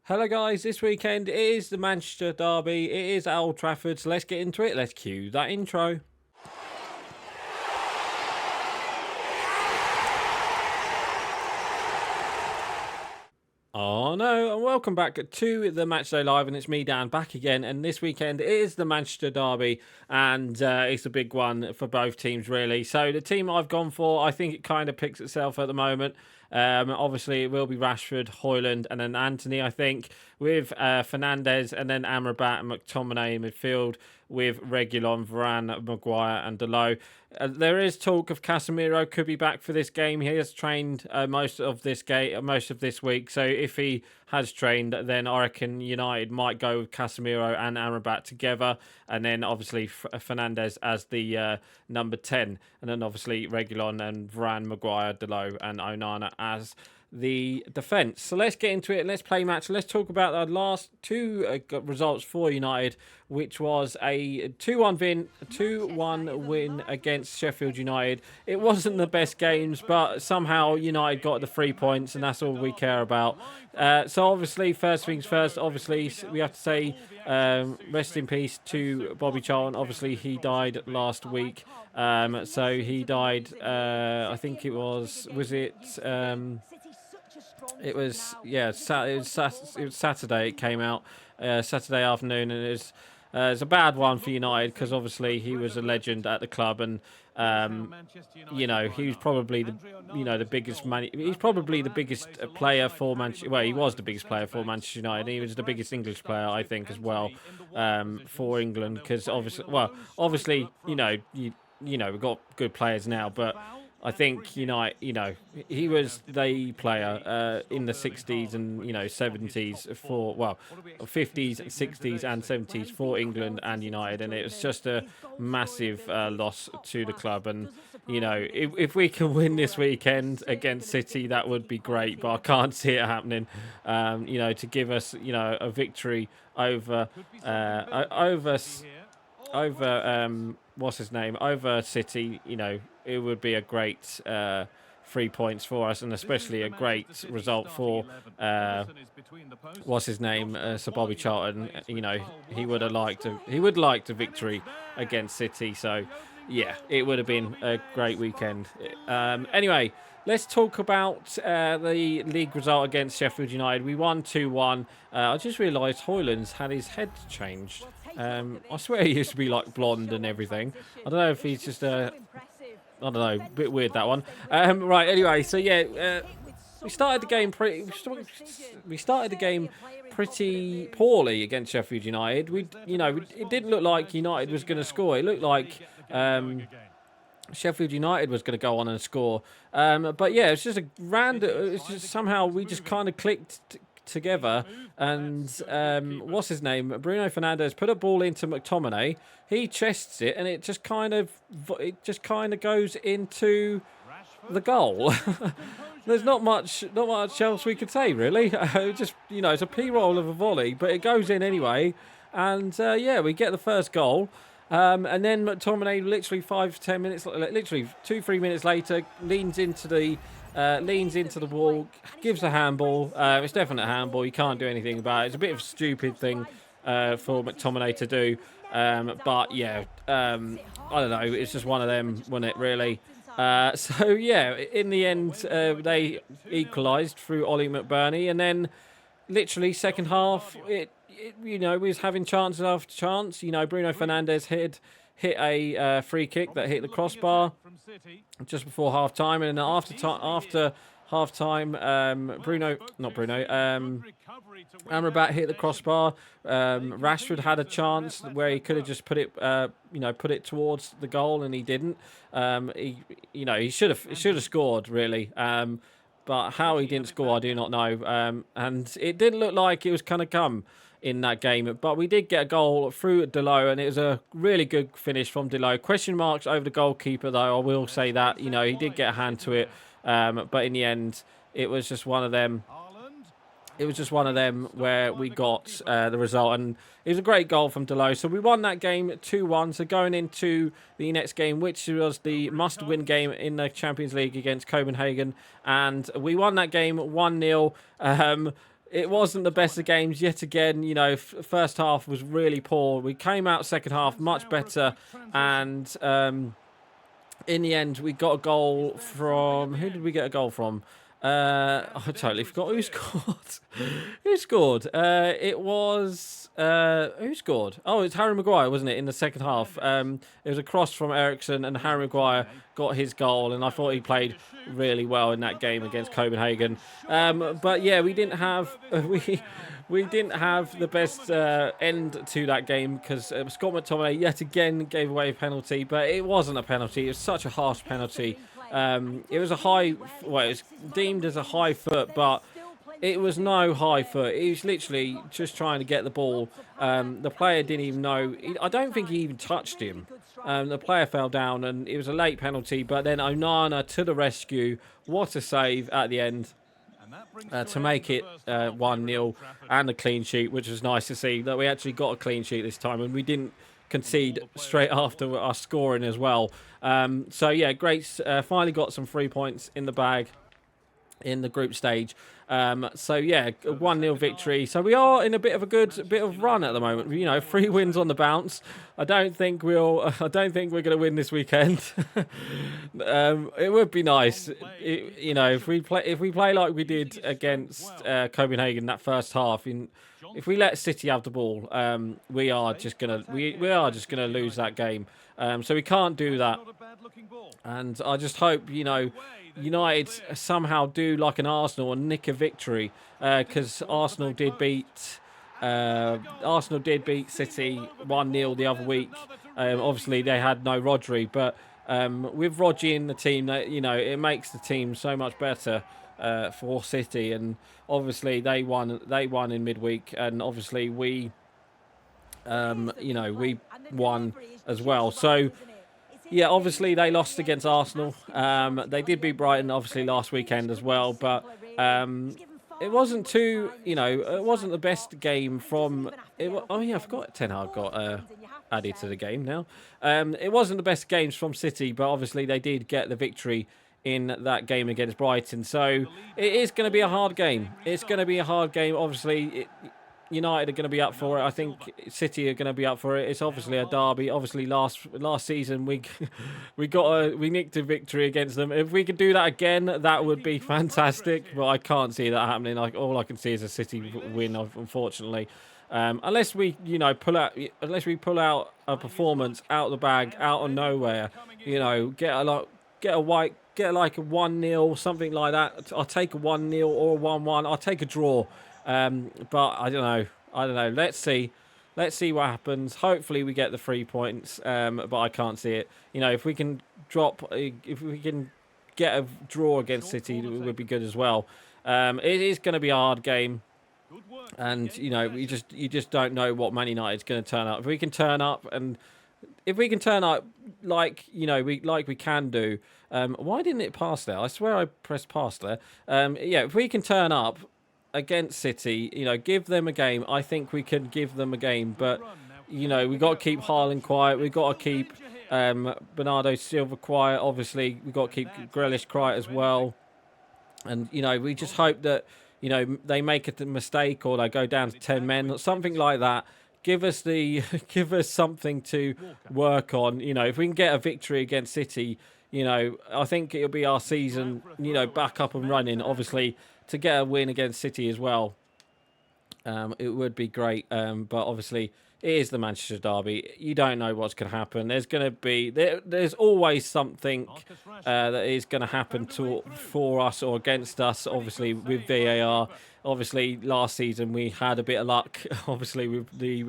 Hello guys, this weekend it is the Manchester derby, it is at Old Trafford, so let's get into it, let's cue that intro. Oh no, and welcome back to the Matchday Live, and it's me Dan back again, and this weekend is the Manchester derby, and it's a big one for both teams really. So the team I've gone for, I think it kind of picks itself at the moment. Obviously it will be Rashford, Højlund, and then Anthony, I think, with Fernandes, and then Amrabat and McTominay in midfield, with Reguilon, Varane, Maguire and Dalot. There is talk of Casemiro could be back for this game. He has trained most of this week. So if he has trained, then I reckon United might go with Casemiro and Amrabat together, and then obviously Fernandes as the number 10, and then obviously Reguilon and Varane, Maguire, Dalot and Onana as the defence. So let's get into it. Let's play match. Let's talk about the last two results for United, which was a 2-1 win against Sheffield United. It wasn't the best games, but somehow United got the 3 points, and that's all we care about. So obviously, first things first, obviously we have to say rest in peace to Bobby Charlton. Obviously, he died last week. So he died, I think it was it... It was Saturday. It came out Saturday afternoon, and it's a bad one for United because obviously he was a legend at the club, and he was probably the biggest money. He's probably the biggest player for Manchester. Well, he was the biggest player for Manchester United. He was the biggest English player, I think, as well, for England. Because obviously, we've got good players now, but I think he was the player in the 60s and 70s for 50s, 60s and 70s for England and United, and it was just a massive loss to the club. And if we can win this weekend against City, that would be great, but I can't see it happening. To give us a victory over over City, it would be a great 3 points for us, and especially a great result for Sir Bobby Charlton. He would like a victory against City. So yeah, it would have been a great weekend. Anyway, let's talk about the league result against Sheffield United. We won 2-1. I just realised Højlund's had his head changed. I swear he used to be like blonde and everything. I don't know if he's just I don't know, a bit weird that one. Right, anyway, so yeah, we started the game pretty poorly against Sheffield United. It didn't look like United was going to score. It looked like Sheffield United was going to go on and score. But yeah, it's just somehow we just kind of clicked together, and Bruno Fernandes put a ball into McTominay. He chests it, and it just kind of goes into the goal. There's not much else we could say really. It's a p-roll of a volley, but it goes in anyway, and we get the first goal. And then McTominay, literally 5-10 minutes, literally 2-3 minutes later, leans into the wall, gives a handball. It's definitely a handball. You can't do anything about it. It's a bit of a stupid thing for McTominay to do. But yeah, I don't know. It's just one of them, wasn't it, really? So yeah, in the end, they equalised through Ollie McBurney, and then literally second half, we was having chances after chance. Bruno Fernandes hit a free kick that hit the crossbar just before half time, and then after half time, Amrabat hit the crossbar. Rashford had a chance where he could have just put it towards the goal, and he didn't. He should have scored really. But how he didn't score, I do not know. And it didn't look like it was going to come in that game. But we did get a goal through Dalot, and it was a really good finish from Dalot. Question marks over the goalkeeper, though, I will say that. He did get a hand to it. But in the end, it was just one of them. It was just one of them where we got the result, and it was a great goal from Dalot. So we won that game 2-1. So going into the next game, which was the must-win game in the Champions League against Copenhagen, and we won that game 1-0. it wasn't the best of games yet again. You know, first half was really poor. We came out second half much better, and in the end, we got a goal from... Who did we get a goal from? I totally forgot who scored. Who scored? It was... who scored? Oh, it's Harry Maguire, wasn't it, in the second half? It was a cross from Ericsson, and Harry Maguire got his goal, and I thought he played really well in that game against Copenhagen. But yeah, we didn't have... We didn't have the best end to that game because Scott McTominay yet again gave away a penalty, but it wasn't a penalty. It was such a harsh penalty. It was a high, well, it was deemed as a high foot, but it was no high foot. He was literally just trying to get the ball. The player didn't even know. I don't think he even touched him. The player fell down, and it was a late penalty, but then Onana to the rescue. What a save at the end. To make it 1-0 and a clean sheet, which was nice to see that we actually got a clean sheet this time, and we didn't concede straight after our scoring as well. So yeah, great. Finally got some 3 points in the bag in the group stage. So yeah, a 1-0 victory. So we are in a bit of a good run at the moment. You know, 3 wins on the bounce. I don't think we're going to win this weekend. It would be nice, you know, if we play like we did against Copenhagen that first half. If we let City have the ball, we are just gonna lose that game. So we can't do that. And I just hope, you know, United somehow do like an Arsenal and nick a victory, because Arsenal did beat City 1-0 the other week. Obviously they had no Rodri, but with Rodri in the team, you know, it makes the team so much better for City. And obviously they won in midweek, and obviously we you know, we won as well. So yeah, obviously they lost against Arsenal. They did beat Brighton, obviously, last weekend as well. But it wasn't too, you know, it wasn't the best game from... oh, yeah, I forgot Ten Hag got added to the game now. It wasn't the best games from City, but obviously they did get the victory in that game against Brighton. So it is going to be a hard game. It's going to be a hard game. Obviously, United are going to be up for it. I think City are going to be up for it. It's obviously a derby. Obviously, last season we nicked a victory against them. If we could do that again, that would be fantastic. But I can't see that happening. Like, all I can see is a City win, unfortunately. Unless we, you know, pull out a performance out the bag, out of nowhere. You know, get like a 1-0, something like that. I'll take a 1-0 or a 1-1. I'll take a draw. But I don't know. Let's see what happens. Hopefully we get the 3 points. But I can't see it. You know, if we can get a draw against City, it would be good as well. It is going to be a hard game, and you know, you just don't know what Man United's going to turn up. If we can turn up like, you know, we can do. Why didn't it pass there? I swear I pressed pass there. Yeah, if we can turn up against City, you know, give them a game. I think we can give them a game, but you know, we got to keep Haaland quiet. We got to keep Bernardo Silva quiet. Obviously, we got to keep Grealish quiet as well. And you know, we just hope that, you know, they make a mistake or they go down to 10 men or something like that. Give us something to work on. You know, if we can get a victory against City, you know, I think it'll be our season, you know, back up and running. Obviously, to get a win against City as well, it would be great. But obviously, it is the Manchester derby. You don't know what's going to happen. There's going to be there's always something that is going to happen for us or against us. Obviously, with VAR. Obviously, last season we had a bit of luck. Obviously, with the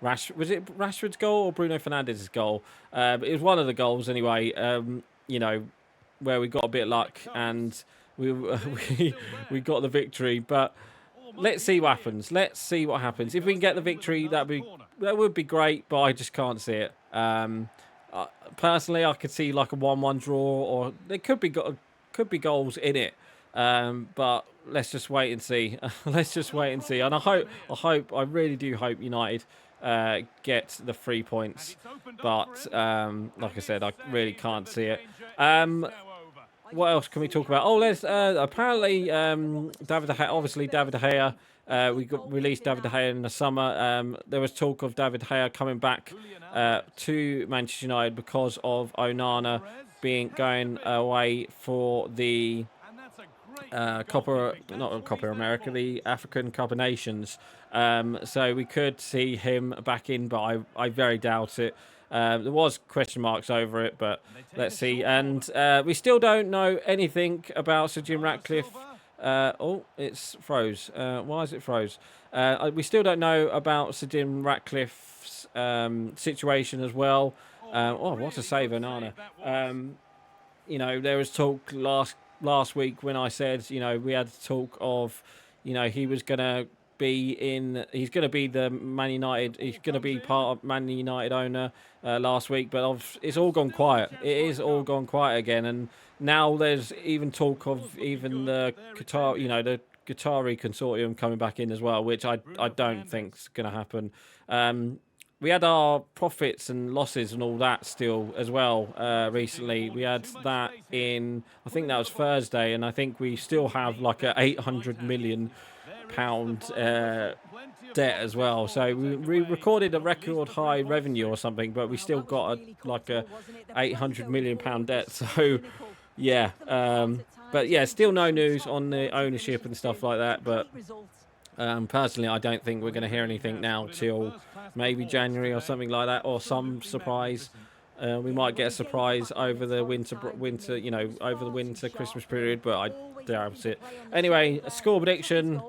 was it Rashford's goal or Bruno Fernandes's goal? It was one of the goals anyway. You know, where we got a bit of luck and we got the victory. But let's see what happens. If we can get the victory, that would be great. But I just can't see it. Personally, I could see like a 1-1 draw, or there could be goals in it. But let's just wait and see. And I really do hope United get the 3 points. But like I said, I really can't see it. what else can we talk about? Oh, there's apparently David De Gea, obviously David De Gea. We got released David De Gea in the summer. There was talk of David De Gea coming back to Manchester United because of Onana going away for the not Copper America, the African Cup of Nations. So we could see him back in, but I very doubt it. There was question marks over it, but let's see. And we still don't know anything about Sir Jim Ratcliffe. Oh, it's froze. Why is it froze? We still don't know about Sir Jim Ratcliffe's situation as well. Oh, what a save, Onana. You know, there was talk last week when I said, you know, we had talk of, you know, he was going to he's going to be the Man United, he's going to be part of Man United owner last week, but it's all gone quiet. It is all gone quiet again, and now there's even talk of even the Qatar, you know, the Qatari consortium coming back in as well, which I don't think's going to happen. We had our profits and losses and all that still as well recently. We had that in, I think that was Thursday, and I think we still have like a £800 million debt as well. So we recorded a record high revenue or something, but we still got like a £800 million debt. So yeah, but yeah, still no news on the ownership and stuff like that. But personally, I don't think we're going to hear anything now till maybe January or something like that, or some surprise. We might get a surprise over the winter, you know, over the winter Christmas period, but I doubt it. Anyway, a score prediction.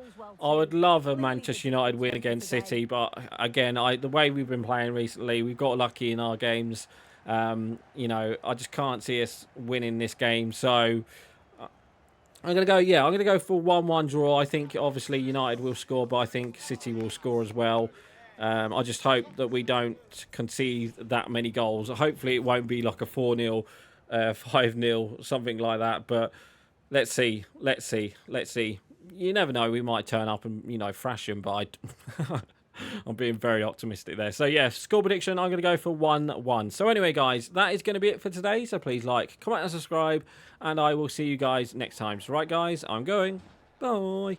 I would love a Manchester United win against City, but again, the way we've been playing recently, we've got lucky in our games. You know, I just can't see us winning this game, so I'm going to go for 1-1 draw. I think obviously United will score, but I think City will score as well. I just hope that we don't concede that many goals. Hopefully it won't be like a 4-0, 5-0, something like that. But let's see. You never know. We might turn up and, you know, thrash them, but I'm being very optimistic there. So, yeah, score prediction, I'm going to go for 1-1. So, anyway, guys, that is going to be it for today. So, please like, comment and subscribe, and I will see you guys next time. So, right, guys, I'm going. Bye.